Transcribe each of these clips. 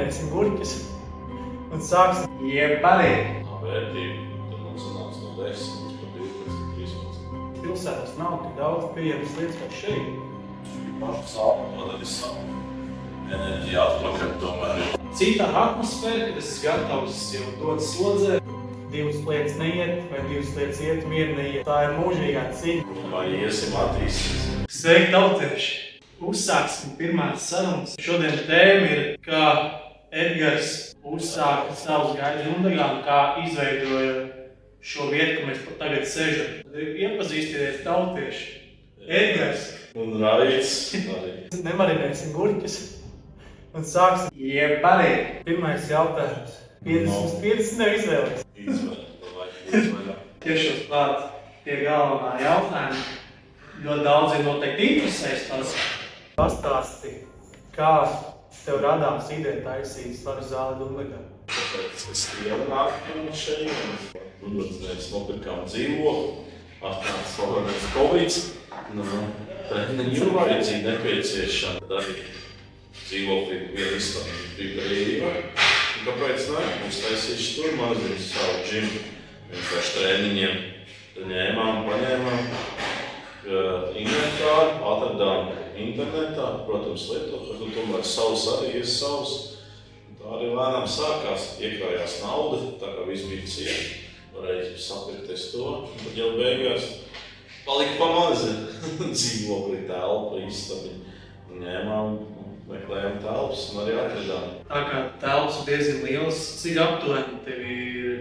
nemarināsim gurķus un sāksim. Iepaliek! Tā vērtība, tad man sanāca no 10 līdz pat 12, 13. Pilsētās nav tik daudz pieejamas lietas kā šeit. Pašu savu, tad es savu enerģiju atpakaļ tomēr. Cita atmosfēra, kad es gatavs jau dot slodzē. Divas lietas neiet, vai divas lietas iet, viena neiet. Tā ir mūžīgā cīņa. Vai iesim attīstīsim? Sveiki, tautieši! Uzsāksim pirmās sarunas. Šodien tēma ir, kā Edgars uzsāka savus gaidu undagām, kā izveidoja šo vietu, kur mēs pat tagad sežam. Iepazīstieties, tautieši! Edgars! Un Raids arī. Nemarinēsim gurķus un sāksim. Iepaliek! Pirmais jautājums. 50 nav izvēles. Izvēle. Tiešos klāt pie galvenā jautājuma. Ļoti daudz ir noteikti interesēs tas. Pastāsti, kā tev radās ideja taisīt svaru zāli Dundagā? Tāpēc es ienāku no šeit. Mēs nopirkām dzīvokli. Atnāca slavenais Covid. Treniņi ir vajadzīgi nepieciešami. Tad arī dzīvoklī viena istaba bija brīva. Kāpēc ne? Mums taisīšu tur maziņu savu džimu. Vienkārši treniņiem ņēmām, paņēmām. Inventāru atradām internetā. Protams, lietot, bet tomēr savs arī ir savs. Tā arī lēnām sākās. Iekrājās nauda, tā kā viss bija cieti. Varēja sapirkties to. Tad jau beigās palika pamazi dzīvoklī telpa, istabiņi. Ņēmām, meklējām telpas un arī atradām. Tā kā telpas diezgan liels, cik aptuveni tev ir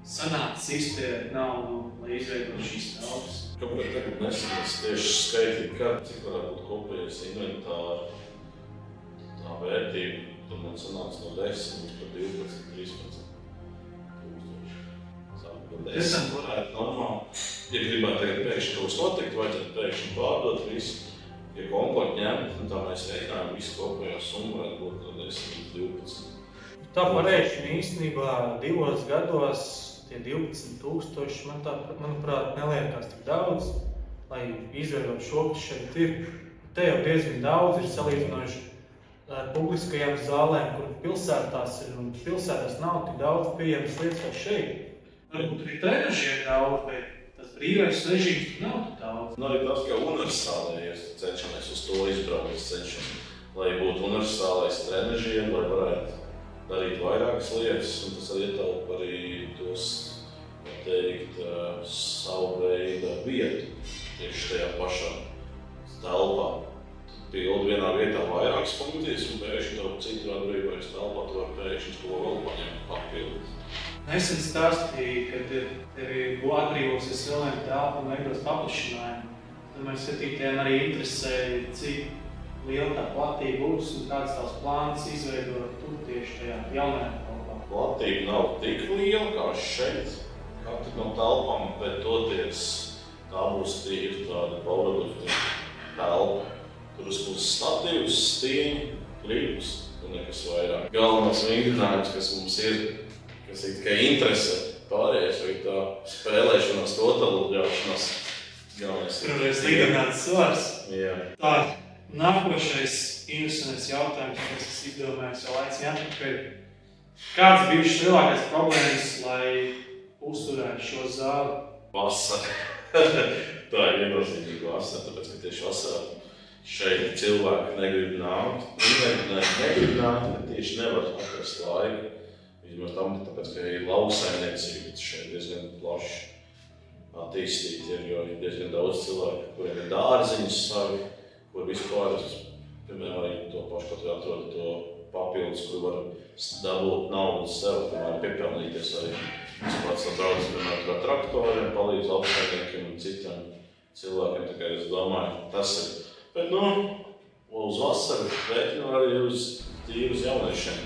sanācis iztērēt naudu, lai izveidot šīs telpas? Kāpēc tagad nesamies tieši skaitīt, cik varētu būt kopējais inventāri? Tā vērtība, tad man sanāca no 10 līdz pat 12, 13 tūkstoši. Es varētu normāli. Ja gribētu tagad pēkšņi kaut kas notikt, vajadzētu pēkšņi pārdot visu. Ja komplekti ņemt, tad tā mēs reiķinājām visu kopējā summu varētu būt no 10 līdz 12. Tā pareišana īstenībā 2 gados tie 12,000 manuprāt, neliekās tik daudz, lai izveidot šo, kas šeit ir. Te jau diezgan daudz ir salīdzinoši ar publiskajām zālēm, kur pilsētās ir, un pilsētās nav tik daudz pieejamas lietas kā šeit. Varbūt arī trenaži ir daudz, bet tas brīvais režīms nav tik daudz. Un arī tas, ka universālais cenšamies uz to izbraukt, lai būtu universālais trenažiem, lai varētu darīt vairākas lietas, un tas arī ietaupa arī tos, teikt, savu veidu vietu tieši tajā pašā telpā. Pildu vienā vietā vairākas funkcijas, un pēkšņi to citu brīvais telpā, tu var pēkšņi to vēl paņemt papildus. Nesen stāstīja, ka tev atbrīvosies vēl viena telpa un veidos paplašinājumu. Tad mēs skatītājiem arī interesēja, cik liela tā platība būs un kāds tās plāns izveidot tur tieši tajā jaunajā telpā. Platība nav tik liela kā šeit, katra no telpām, bet toties tā būs tīri tāda powerlifting telpa. Tur būs statīvs, stieņi, klīvs un nekas vairāk. Galvenās vingrinājums, kas mums ir, kas ir tikai interesē pārējais, vai tā spēlēšanās, totalļaušanās. Tur ir slīdināts svars. Jā. Tā, nākošais interesants jautājums, kas es izdomājos jau laicīgi atpakaļ. Kāds bijušas lielākais problēmas, lai uzturētu šo zāli? Vasara. Tā ir viennozīmīga vasara, tāpēc, ka tieši vasarā šeit cilvēki negrib nākt. Negrib nākt, bet tieši nevar atrast laiku. Vismaz tam, tāpēc, ka ir lauksaimniecība šeit diezgan plaši attīstīti, jo ir diezgan daudz cilvēku, kuriem ir dārziņas savi, kur vispār, piemēram, arī to pašu, ko tu atrod to papildus, kur var dabūt naudu sev, piemēram, piepelnīties arī. Es pats braucu, piemēram, ar traktoriem, palīdz lauksaimniekiem un citiem cilvēkiem, tā kā es domāju, tas ir. Bet, uz vasaru rēķinu arī uz jauniešiem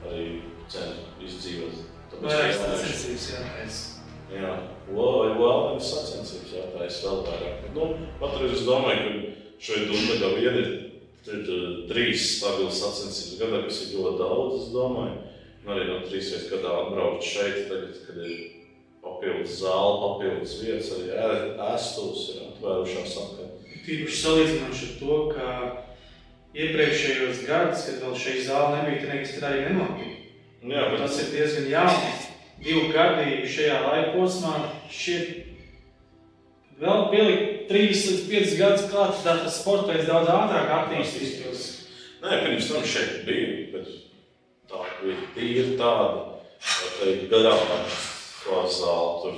arī cenu izdzīvot. Vairāk sacensības jātais. Jā, vai vēl sacensības jātais vēl vairāk. Patreiz es domāju, ka šeit Dundagā vien ir 3 stabilas sacensības gadā, kas ir ļoti daudz, es domāju. Un arī no 3 reizes gadā atbraukt šeit, tagad, kad ir papildus zāle, papildus vietas, arī ēstuves ir atvērušās atkal. Tīpaši salīdzinoši ar to, ka iepriekšējos gadus, kad vēl šī zāle nebija, tad nekas tur arī nenotika. Jā, bet Tas ir diezgan jauns. 2 gadi šajā laika posmā šķiet, vēl pielikt 3 līdz 5 gadus klāt, tad tas sports pēc daudz ātrāk attīstītos. Nē, pirms tam šeit bija, bet tā bija tīri tāda, ka garāka zāle, tur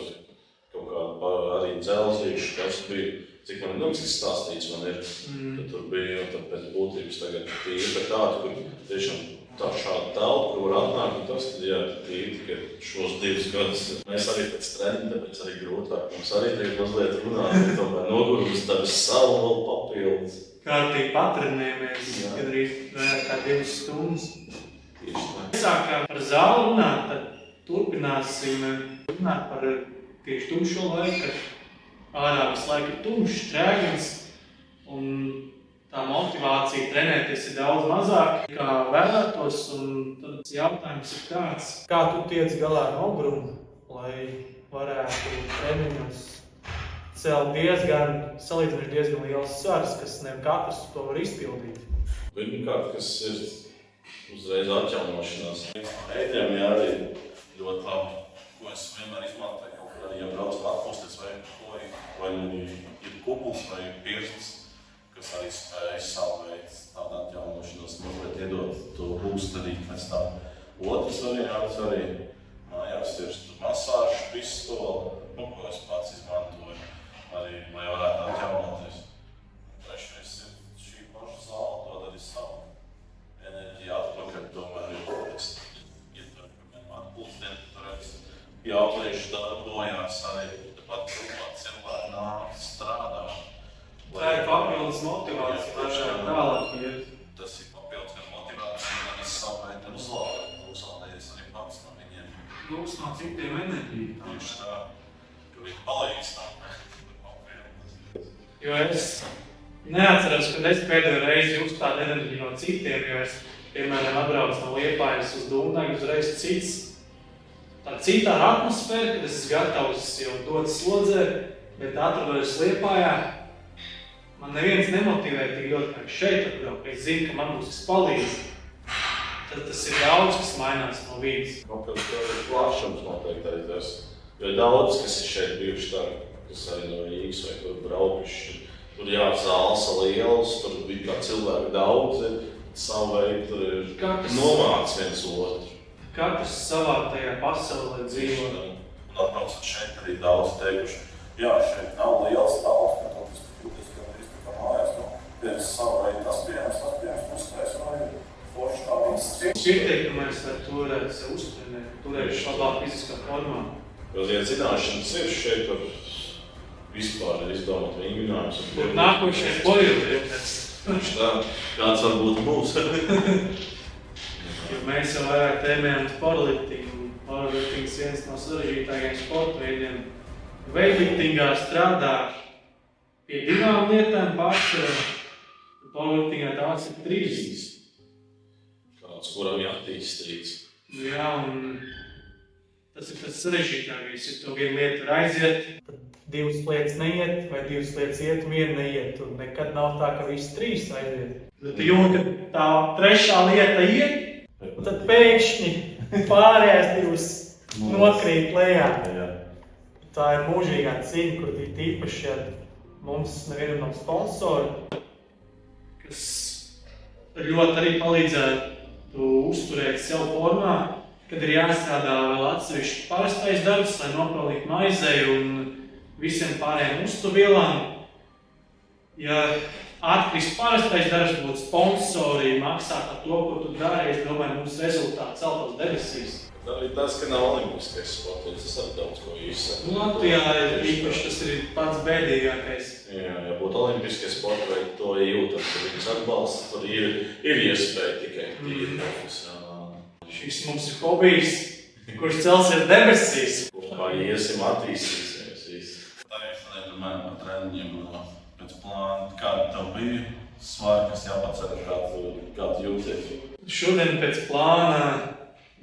kaut kāda arī dzelzīša, kas bija, cik man cik stāstīts man ir, ka tur bija, un tad pēc būtības tagad tīri, bet tāda, kur tiešām tā šāda telpa, kur var atnākt, un tas tad jā, tīri, ka šos 2 gadus mēs arī pēc treniņa, tāpēc arī grūtāk. Mums arī tagad mazliet runāt, ka tomēr nogurums tādas savu vēl papildus. Kārtīgi patrenējamies, kad arī vairāk kā 2 stundas. Tieši tā. Sākām par zāli runāt, tad turpināsim runāt par tieši tumšo laiku, kad ārā visu laiku ir tumšs, trēgins, un tā motivācija trenēties ir daudz mazāk, kā vēlētos, un tad jautājums ir tāds. Kā tu tiec galā ar nogurumu, lai varētu treniņos celt salīdzinoši diezgan liels svars, kas ne katrs to var izpildīt? Pirmkārt, kas ir uzreiz atjaunošanās. Ēdiem jā, arī ļoti labi, ko es vienmēr izmantoju, kaut kur arī, ja braucam atpūsties vai ir kupuls vai pirstas, kas arī spēj savu veidu tādu atjaunošanos, mazliet iedot to boost arī pēc tam. Otrs variants arī mājās ir masāžu, visu to, ko es pats izmantoju, arī, lai varētu atjaunoties. Trešais ir šī paša zāle, dod arī savu enerģiju atpakaļ, tomēr ir, es ietveru, ka vienmēr pulsdien, tur arī jaunieši darbojās arī, pat cilvēki nāk strādā. Tā ir papildus motivācija, lai tālāk iet. Tas ir papildus gan motivācija, gan arī savu veidu uzlādēt, uzlādējies arī pats no viņiem. Lūks no citiem enerģiju. Tieši tā, ka viņi palīdz tam. Jo es neatceros, kad es pēdējo reizi jūtu tādu enerģiju no citiem, jo es, piemēram, atbraucu no Liepājas uz Dūmdagu, uzreiz cits. Tā citā atmosfēra, kad es esmu gatavs jau dot slodzē, bet atrodos Liepājā, man neviens nemotivē tik ļoti, kā šeit atbraukt. Es zinu, ka man būs kas palīdz. Tad tas ir daudz, kas mainās no vīdes. Kāpēc tā ir plašums noteikti arī tas. Jo daudz, kas ir šeit bijuši tā, kas arī no Rīgas vai tur braukuši. Tur jā, zāles lielas, tur bija kā cilvēki daudzi, savu veidu tur ir nomāc viens otru. Katrs savā tajā pasaulē dzīvo. Un atbraucot šeit arī daudz teikuši, jā, šeit nav liels tāls, ka to tas jūtas, ka mēs tā kā mājās, pēc savu veidu tas pieņems, uzskais vai forši tā viss. Pieteikamais, lai tu varētu sev uztrenēt, turēšu labāk fiziskā formā. Jo, ja zināšanas ir šeit, tur vispār ir izdomāt vingrinājums. Kur nākošais bodybuilders. Tieši tā, kāds varbūt būs. Jo mēs jau vairāk tēmējam powerliftingu. Powerliftings viens no sarežģītākajiem sporta veidiem. Weightliftingā strādā pie 2 lietām pārsvarā. Powerliftingā tās ir 3. Kāds, kuram ir attīstīts. Jā, un tas ir tas sarežģītākais, ja to viena lieta var aiziet. Tad 2 lietas neiet, vai 2 lietas iet, viena neiet. Tur nekad nav tā, ka visi 3 aiziet. Tad jūt, ka tā 3. lieta iet, Un tad pēkšņi pārējās 2 nokrīt lejā. Tā ir mūžīgā cīņa, kur tīpaši, ja mums nevienam nav sponsori. kas ļoti arī palīdzētu uzturēt sev formā, kad ir jāstrādā vēl atsevišķi parastais darbs, lai nopelnītu maizei un visiem pārējiem uzturvielām. Ja atkrist parastais darbs, būtu sponsori, maksāt par to, ko tu dari, es domāju, mums rezultāti celtos debesīs. Arī tas, ka nav olimpiskais sports, tas arī daudz ko izsaka. Latvijā īpaši tas ir pats bēdīgākais. Jā, ja būtu olimpiskais sports, vai to jūtas, ka viņus atbalsta, tur ir iespēja tikai tīri profesionāli. Šis mums ir hobijs, kurš celsies debesīs. Kā iesim attīstīsimies visi. Tā jau šodien domājam par treniņiem pēc plāna. Kāda tev bija svari, kas jāpacer, kā tu jūties? Šodien pēc plāna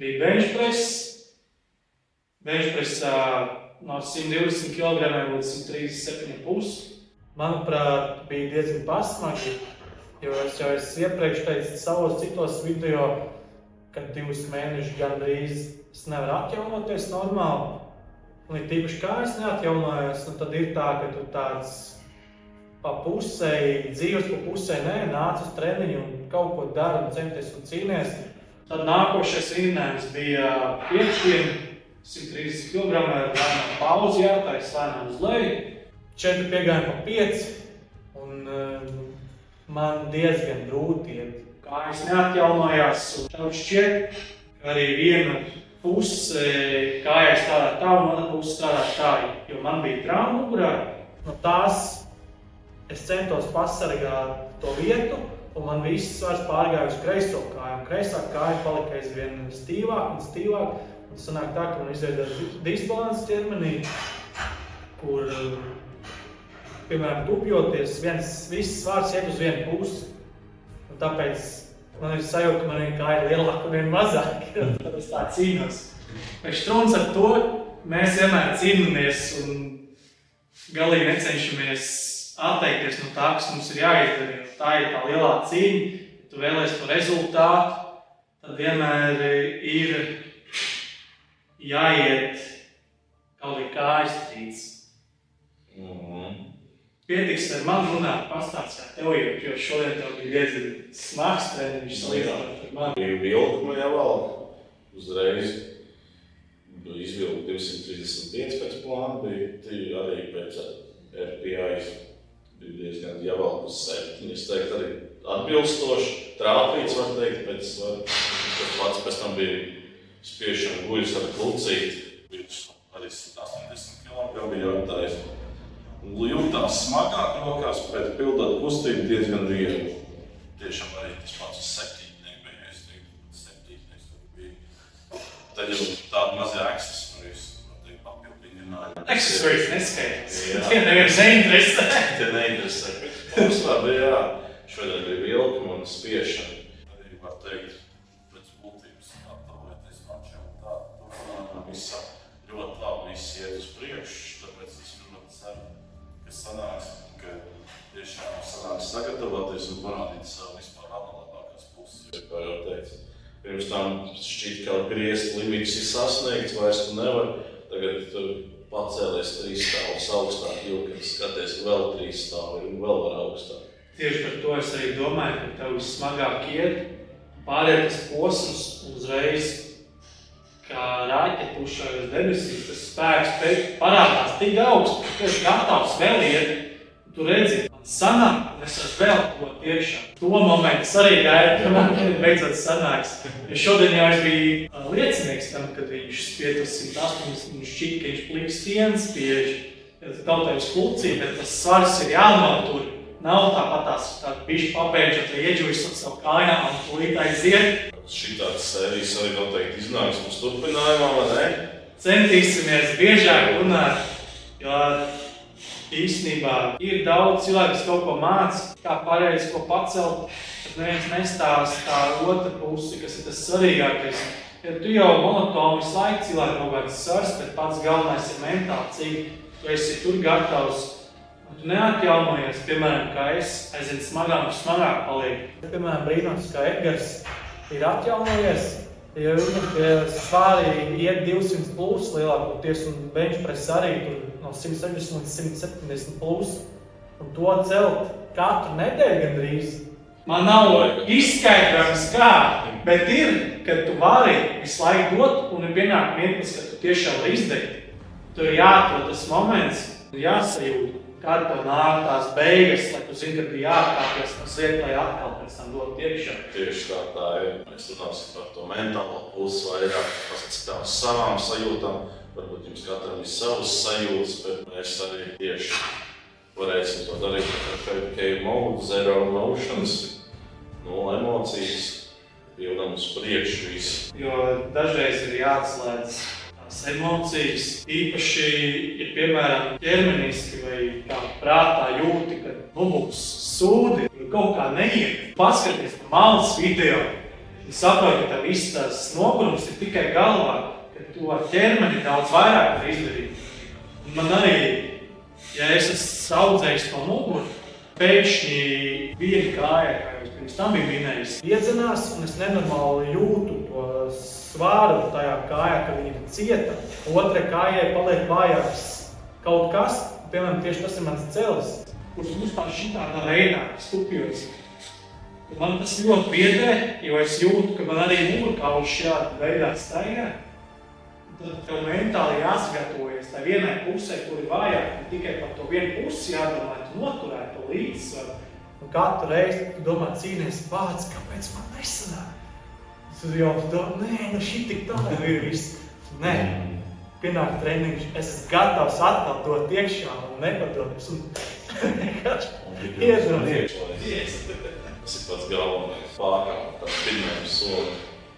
bija benchpress. Benchpressā no 120 kg līdz 137,5. Manuprāt, bija diezgan pasmagi. Jo es jau esmu iepriekš teicis savos citos video, kad 2 mēnešus gandrīz es nevaru atjaunoties normāli. Un ir tīpaši kājas neatjaunojos, un tad ir tā, ka tu tāds pa pusei, dzīves pa pusei nāc uz treniņu un kaut ko dari un centies un cīnies. Tad nākošais rindinājums bija piekšķieni, 130 kg ar lēnām pauzi jātais lēnām uz leju. 4 piegājumi pa 5, un man diezgan grūti iet. Kājas neatjaunojās, un tev šķiet, ka arī viena puse kājai strādā tā, un otra puse strādā tā, jo man bija trauma mugurā. No tās es centos pasargāt to vietu, un man viss svars pārgāja uz kreiso kāju. Kreisā kāja palika aizvien stīvāk un stīvāk, un sanāk tā, ka man izveidās disbalans ķermenī, kur, piemēram, tupjoties, viss svars iet uz vienu pusi. Un tāpēc man ir sajūta, ka man ir kāja lielāka un viena mazāka. Tad es tā cīnos. Bet Štruns ar to mēs vienmēr cīnamies un galīgi necenšamies atteikties no tā, kas mums ir jāizdara. Tā ir tā lielā cīņa, ja tu vēlies to rezultātu, tad vienmēr ir jāiet kaut kā kājas trīts. Pietiks ar mani runāt, pastāst, kā tev ir, jo šodien tev bija diezgan smags treniņš salīdzinot ar mani. Bija vilkuma jāvalk uzreiz. Izvilku 235 pēc plāna, bija arī pēc RPI. Bija diezgan jāvalk uz 7. Es teiktu arī atbilstoši, trāpīts var teikt, pēc pats pēc tam bija spiešana guļas ar klucīti. Arī 80 kg bija jātājas. Jūtās smagāk rokās, bet pildot kustību diezgan viegli. Tiešām arī tas pats uz 7. bija, es teiktu, 7. bija. Tad jau tāda mazā access, var teikt, papildināja. Accessories neskaitās. Tie neviens neinteresē. Tie neinteresē. Mums tā bija, jā. Šodien bija vilkuma un spiešana. Arī var teikt, pēc būtības attāvoties mačiem tā, viss ļoti labi viss iet uz priekšu, tāpēc es ļoti ceru, ka sanāks, ka tiešām sanāks sagatavoties un parādīt savu vispār labākās puses. Kā jau teicu, pirms tam šķiet, ka griezta limits ir sasniegts, vairs tu nevar. Tagad tu pacēlies 3 stāvus augstāk, jo, kad skaties vēl 3 stāvi un vēl var augstāk. Tieši par to es arī domāju, ka tev vissmagāk iet, pārējais tas posms uzreiz, kā raķete pušājas debesīs, tas spēks parādās tik augsts, ka tu esi gatavs vēl iet. Tu redzi, man sanāk, un es esmu vēl to tiekšā. To momentu es arī gaidu, ka man beidzot sanāks. Jo šodien jau es biju liecinieks tam, kad viņš spied uz 180, un šķiet, ka viņš pliks stienas spiež. Kaut tev uz klucī, bet tas svars ir jānotur. Nav tāpatās tādu bišķi pabeidžot, lai iedžuvisot savu kājām un tūlīt aiziet. Šitādas sērijas arī noteikti iznāks mums turpinājumā, vai ne? Centīsimies biežāk runāt, jo īstenībā ir daudz cilvēku, kas kaut ko māca, kā pareizi ko pacelt, bet neviens nestāsta tā otra pusi, kas ir tas svarīgākais. Ja tu jau monotoni visu laiku cilvēku kaut kāds svars, bet pats galvenais ir mentāli, cik tu esi tur gatavs. Tu neatjaunojies, piemēram, kā es aizvien smagāk un smagāk paliek. Piemēram, brīnums, kā Edgars ir atjaunojies, ja viņam pie svāri iet 200 plus lielākoties un benchpress arī tur no 160 līdz 170 plus. Un to celt katru nedēļu gandrīz. Man nav izskaidrojums kā, bet ir, kad tu vari visu laiku dot un ir pienāk mirklis, ka tu tiešām var izdarīt. Tur ir jāatrod tas moments un jāsajūt. Kad tev nāk tās beigas, lai tu zini, ka bija jāatkāpjas no sviet, lai atkal pēc tam dot iekšā. Tieši tā ir. Mēs runāsim par to mentālo pusi vairāk, paskatām uz savām sajūtām. Varbūt jums katram ir savas sajūtas, bet mēs arī tieši varēsim to darīt ar FFK mode, zero emotions, 0 emocijas, bildam uz priekšu visu. Jo dažreiz ir jāatslēdz emocijas, īpaši ir piemēram ķermeniski vai kā prātā jūti, ka būs sūdi, kaut kā neiet. Paskaties par malas video un saproti, ka viss tās nogurums ir tikai galvā, ka tu ar ķermeni daudz vairāk var izdarīt. Un man arī, ja es esmu saudzējis to muguru, Pēkšņi viena kāja, kā jau pirms tam bija minējis, Iedzenās, un es nenormāli jūtu to svāru tajā kājā, ka viņa ir cieta. Otra kājai paliek vājāks kaut kas, piemēram, tieši tas ir mans celis. kurš vispār šitādā veidā stupjos. Man tas ļoti biedē, jo es jūtu, ka man arī mugurkauls šādā veidā staigā. Tad tev mentāli jāsagatavojas tai vienai pusē, kur ir vājāk, un tikai par to vienu pusi jādomā, lai tu noturētu to līdzsvaru. Un katru reizi, kad tu domā cīnies pats, kāpēc man nesanāk? Tu jau domā, nē, nu šī tik tā ir viss. Nē, pienāk treniņš, es esmu gatavs atkal dot iekšā un nepadodas. Un vienkārši iedod. Tas ir pats galvenais. Pārkāpt tā pirmajam solim.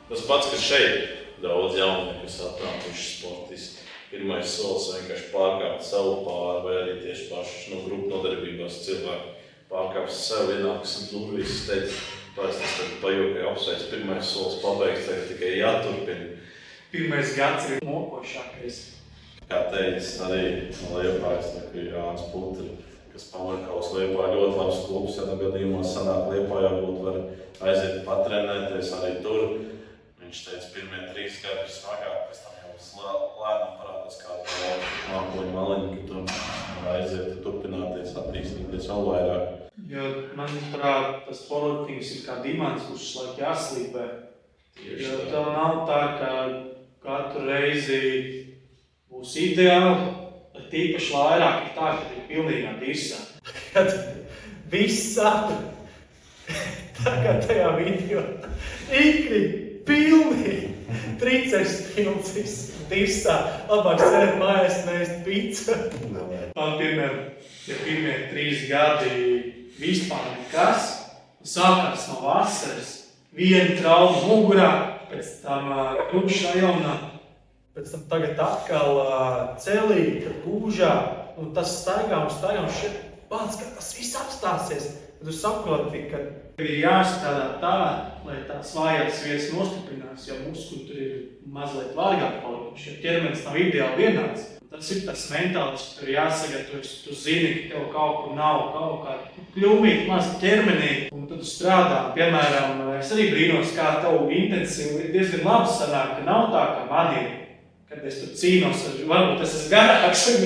Tas pats, kas šeit daudz jaunieku, kas atnākuši sportisti. Pirmais solis vienkārši pārkāpt savu pāri, vai arī tieši paši grupu nodarbībās cilvēki. Pārkāpt sev vienākas un durvīs. Es teicu, parasti es tad pajokai apsveicu. Pirmais solis pabeigts, tagad tikai jāturpina. Pirmais gads ir mokošākais. Kā teicis arī no Liepājas, Jānis Putri, kas pamanīja uz Liepāju ļoti labs klubs, ja gadījumā sanāk Liepājā būtu var aiziet patrenēties arī tur. Viņš teica, pirmie 3 gadi ir smagāk, pēc tam jau lēnām parādās kāda mākoņa maliņa, ka tu aiziet un turpināties attīstīties vēl vairāk. Jo, manuprāt, tas powerliftings ir kā dimants, kurš laik jāslīpē. Jo tev nav tā, ka katru reizi būs ideāli, bet tīpaši vairāk ir tā, ka ir pilnīgā disā. Kad viss sāp, tagad tajā video, ikri, pilnīgi, triceps pilns, disā, labāk sēdēt mājās, mēst pizza. Man, piemēram, ja pirmie 3 gadi vispār nekas, sākās no vasaras, viena trauma mugurā, pēc tam krupšā jaunā. Pēc tam tagad atkal celī, kad gūžā, un tas staigā un šeit pats, ka tas viss apstāsies. Tad tu saproti, ka Ir jāstrādā tā, lai tās vājās vietas nostiprinās, jo muskuļi tur ir mazliet vārgāk palikuši, jo ķermenis nav ideāli vienāds. Tas ir tas mentāls, ka tur jāsagatavojas, tu zini, ka tev kaut kur nav kaut kā kļūmīt maz ķermenī, un tad tu strādā. Piemēram, es arī brīnos, kā tev intensīvi diezgan labi sanāk, ka nav tā, kā man ir. Kad es tur cīnos, varbūt tas esmu garāks un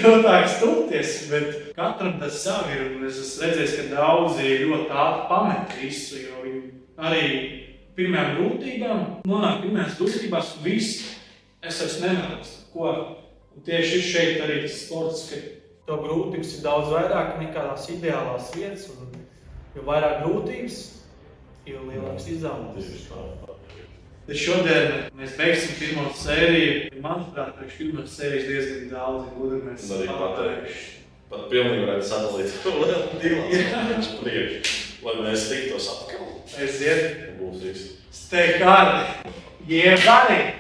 grūtāk stūpties, bet katram tas savi ir. Un es esmu redzējis, ka daudzi ļoti ātri pamet visu, jo viņi arī pirmajām grūtībām nonāk pirmajās grūtībās un viss. Es vairs nevēlos, ko. Un tieši šeit arī tas sports, ka tev grūtības ir daudz vairāk nekā tās ideālās vietas, un jo vairāk grūtības, jo lielāks izdevums. Bet šodien mēs beigsim pirmo sēriju. Manuprāt, priekš pirmās sērijas diezgan daudz, gudri mēs arī pateikšu. Pat pilnīgi varētu sadalīt lielu divās priekš, lai mēs tiktos atkal. Aiziet. Būs viss. Stay hard. Yeah, buddy.